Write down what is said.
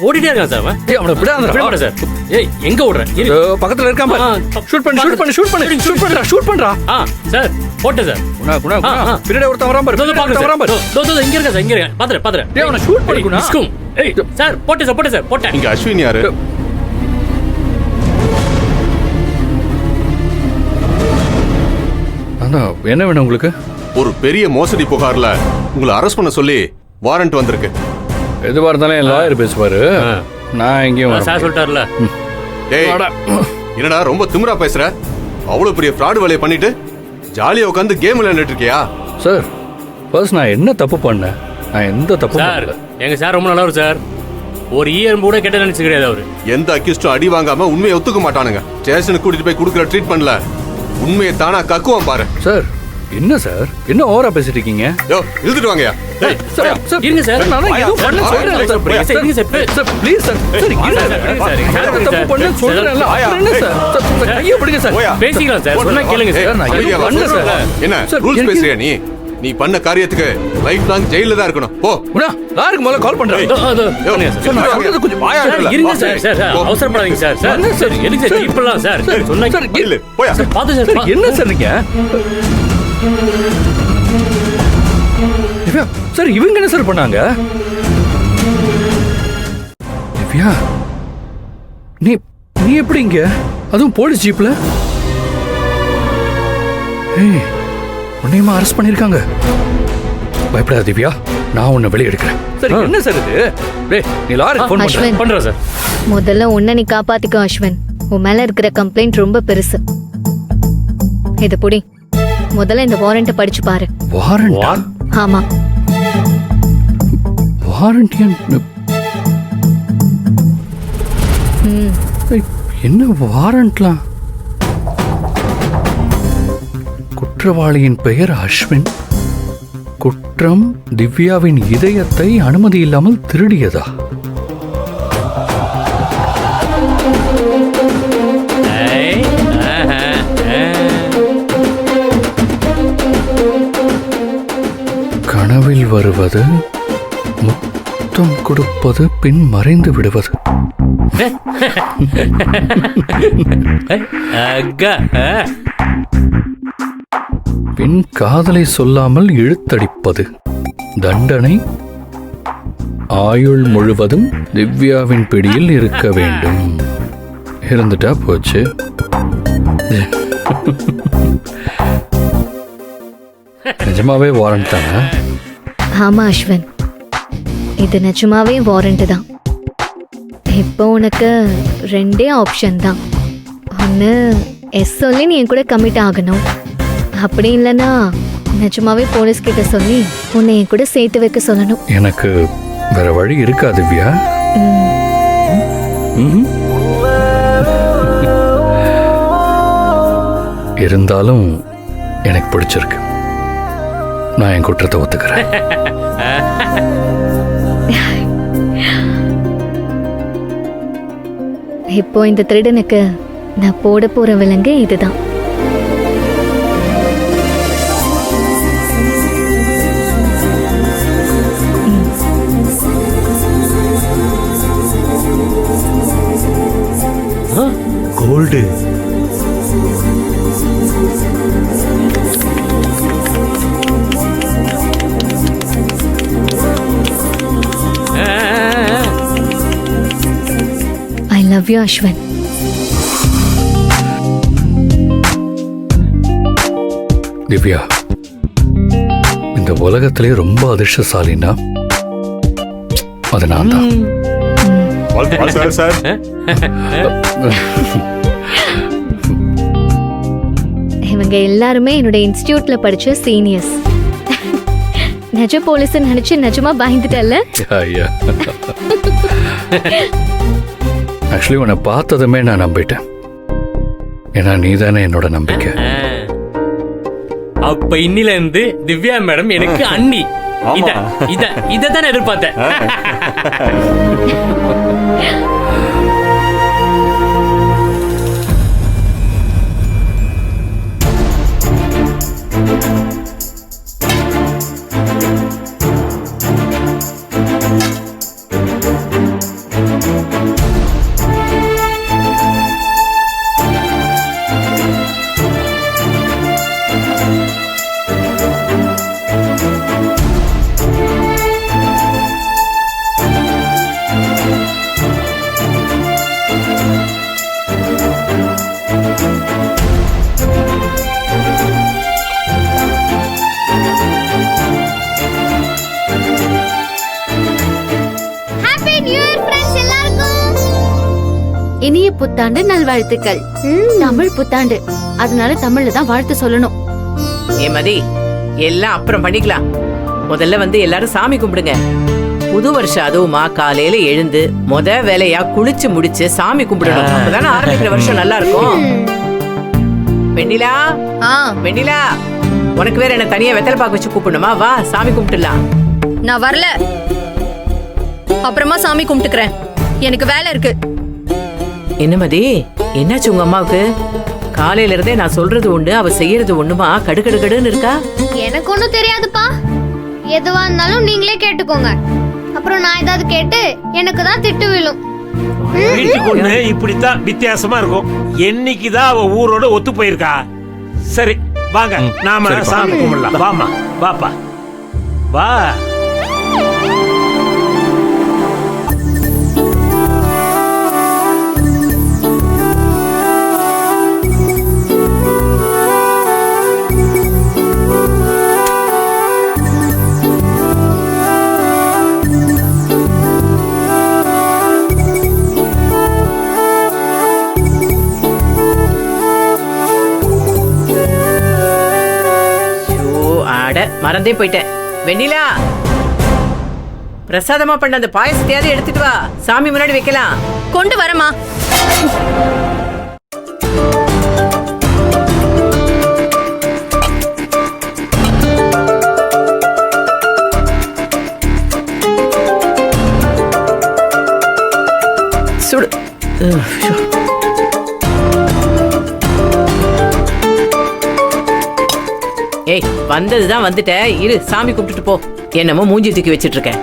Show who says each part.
Speaker 1: ஓடிட்டே இருக்கான் சார் அவன்.
Speaker 2: அவனை
Speaker 1: விட சார். ஏய் எங்க ஓடுறேன்?
Speaker 2: பக்கத்துல இருக்கான் பாரு. ஷூட் பண்றா.
Speaker 1: சார் போட்டேன் சார்.
Speaker 2: பின்னாடி ஒருத்தன் வரான் பாரு.
Speaker 1: இங்க இருக்கா சார், இங்க இருக்கேன். பாத்துறேன்.
Speaker 2: டேய் அவனை ஷூட் பண்ணிக்குனா.
Speaker 1: ஏய் சார் போட்டேன் சார்.
Speaker 3: இங்க அஸ்வின் யாரு?
Speaker 2: என்ன வேணும் உங்களுக்கு?
Speaker 3: ஒரு பெரிய மோசடி புகார்ல உங்களை அரெஸ்ட் பண்ண சொல்லி வாரண்ட் வந்திருக்கு.
Speaker 2: எதுவா இருந்தாலும் என் லாயர் பேசுவாரு. நான் எங்கேயும்
Speaker 1: சார் சொல்லிட்டார்ல.
Speaker 3: டேய் என்னடா ரொம்ப திமிரா பேசுற? அவ்வளவு பெரிய ஃப்ராட் வேலையை பண்ணிட்டு ஜாலியா உட்காந்து கேம் விளையாண்டுட்டு இருக்கியா?
Speaker 2: சார் ஃபர்ஸ்ட் நான் என்ன தப்பு பண்ணேன்? நான் எந்த தப்பு
Speaker 1: சார் எங்க சார் ரொம்ப நல்லவர் சார். ஒரு இயர் கூட கெட்ட நினைச்சு கிடையாது அவரு.
Speaker 3: எந்த அக்யூஸ்டும் அடி வாங்காம உண்மையை ஒத்துக்க மாட்டானுங்க. ஸ்டேஷனுக்கு கூட்டிட்டு போய் கொடுக்குற ட்ரீட்மெண்ட்ல உண்மையை தானா கக்குவான் பாரு.
Speaker 2: சார் என்ன சார் என்ன ஓவரா பேசிட்டு இருக்கீங்க?
Speaker 3: யோ இழுத்துட்டு வாங்கயா.
Speaker 1: இருங்க சார்.
Speaker 2: நான் எதுவும் பண்ண சொல்றேன் சார். Please sir. தப்பு பண்ண சொல்றேன்ல. என்ன சார்? கைய பிடிங்க சார்.
Speaker 1: பேசிக்கலாம் சார். சொன்னா கேளுங்க சார்.
Speaker 2: நான் எதுவும் பண்ணல சார்.
Speaker 3: என்ன ரூல்ஸ் பேசுறியா நீ? நீ பண்ண காரியத்துக்கு லைஃப் லாங் ஜெயில தான் இருக்கணும். போ.
Speaker 2: யாருக்கு முதல்ல கால் பண்றேன்.
Speaker 3: கொஞ்சம் வாயா இல்ல.
Speaker 1: இருங்க சார். சார் அவசரப்படாதீங்க சார். சார் எதுக்கு சார் இப்பலாம் சார்? சொன்னா
Speaker 3: சார் இல்ல. போயா.
Speaker 1: பாத்து சார்.
Speaker 2: என்ன சார் நீங்க? சார் இவங்க என்ன சார் பண்ணாங்க? திவ்யா நீ நீ எப்படி இங்க? அதுவும் போலீஸ் ஜீப்ல? ஏய் உன்னையுமா அரெஸ்ட் பண்ணிருக்காங்க. பயப்படாத திவ்யா, நான் உன்னை வெளியே எடுக்கிறேன். சரி என்ன சார் இது? டேய் நீ லாரிக்கு ஃபோன்
Speaker 1: பண்றேன் சார்.
Speaker 4: முதல்ல உன்னை நீ காப்பாத்திக்கோ அஸ்வின். உன் மேல இருக்கிற கம்ப்ளைண்ட் ரொம்ப பெருசு. இது புடி. முதல்ல இந்த வாரண்ட படிச்சு பாரு.
Speaker 2: வாரண்ட்?
Speaker 4: ஆமா.
Speaker 2: வாரண்ட் என்ன வாரண்ட்லாம்? குற்றவாளியின் பெயர் அஸ்வின். குற்றம் திவ்யாவின் இதயத்தை அனுமதி இல்லாமல் திருடியதா? கனவில் வருவது, முத்தம் கொடுப்பது, பின் மறைந்து விடுவது. பின் காதலை சொல்லாமல் இழுத்தடிப்பது. தண்டனை ஆயுள் முழுவதும் திவ்யாவின் பிடியில் இருக்க வேண்டும். இருந்துட்டா போச்சு. நிஜமாவே வாரண்ட் தானே?
Speaker 4: ஆமா அஸ்வின், இது நிஜமாவே வாரண்ட் தான். இப்போ உனக்கு ரெண்டே ஆப்ஷன் தான். ஒன்று எஸ் சொல்லி நீ என் கூட கமிட் ஆகணும். அப்படி இல்லைன்னா நிஜமாவே போலீஸ் கிட்ட சொல்லி உன்னை என் கூட சேர்த்து வைக்க சொல்லணும்.
Speaker 2: எனக்கு வேற வழி இருக்கா திவ்யா? இருந்தாலும் எனக்கு பிடிச்சிருக்கு. நான் என் குற்றத்தை ஒத்துக்கிறேன்.
Speaker 4: இப்போ இந்த திருடனுக்கு நான் போட போற விலங்கு இதுதான்.
Speaker 1: Gold.
Speaker 4: I love you Ashwin.
Speaker 2: Divya, இந்த உலகத்திலே ரொம்ப அதிர்ஷ்டசாலின்னா அது நான் தான்.
Speaker 4: இவங்க எல்லாருமே என்னோட இன்ஸ்டிடியூட்ல படிச்ச சீனியர்ஸ். நிஜ போலீஸ் நினைச்சு நிஜமா பயந்துட்டல்ல?
Speaker 2: ஆக்சுவலி உன்னை பார்த்ததுமே நான் நம்பிட்டேன். ஏன்னா நீதானே என்னோட நம்பிக்கை.
Speaker 1: அப்ப இன்னில இருந்து திவ்யா மேடம் எனக்கு அண்ணி. இதான் எதிர்பார்த்தேன்.
Speaker 5: நியூ இயர் ஃப்ரெண்ட்ஸ் எல்லாருக்கும்.
Speaker 6: இனிய புத்தாண்டு நல்வாழ்த்துக்கள். தமிழ் புத்தாண்டு, அதனால தமிழ்ல தான் வாழ்த்து சொல்லணும்.
Speaker 7: ஏ மதி, எல்லாம் அப்புறம் பண்ணிக்கலாம். முதல்ல வந்து எல்லாரும் சாமி கும்பிடுங்க. புது வருஷம் அதுவுமா காலையில எழுந்து முத வேலையா குளிச்சு முடிச்சு சாமி கும்பிடணும். அப்பதானே ஆரம்பிக்கிற வருஷம் நல்லா இருக்கும். வெண்ணிலா, வெண்ணிலா, உனக்கு வேற என்ன தனியா வெத்தலை பாக்கு வச்சு கூப்பிடணுமா? வா சாமி கும்பிட்டுலாம்.
Speaker 8: நான் வரல, அப்புறமா சாமி கும்பிட்டுக்கிறேன். எனக்கு வேலை இருக்கு.
Speaker 7: என்ன மதி, என்னாச்சு உங்க அம்மாவுக்கு? காலையில இருந்தே நான் சொல்றது ஒண்ணு, அவ செய்யறது ஒண்ணுமா கடுகடுகடுன்னு இருக்கா?
Speaker 5: எனக்கு ஒண்ணும் தெரியாதுப்பா. எதுவா இருந்தாலும் நீங்களே கேட்டுக்கோங்க. அப்புறம் நான் ஏதாவது கேட்டு எனக்கு தான் திட்டு விழும்.
Speaker 9: வீட்டுக்கு ஒண்ணு இப்படித்தான் வித்தியாசமா இருக்கும். என்னைக்குதான் அவ ஊரோட ஒத்து போயிருக்கா. சரி வாங்க, நாம சாமி கும்பிடலாம். வாமா, வாப்பா, வா.
Speaker 7: மறந்தே போயிட்டேன். வெண்ணிலா, பிரசாதமா பண்ண அந்த பாயசத்தையாவது எடுத்துட்டு வா, சாமி முன்னாடி வைக்கலாம்.
Speaker 8: கொண்டு வரமா.
Speaker 7: சுடு. ஏய், வந்ததுதான் வந்துட்ட, இரு சாமி கும்பிட்டுட்டு போ. என்னமோ மூஞ்சி தூக்கி வச்சிட்டு இருக்கேன்.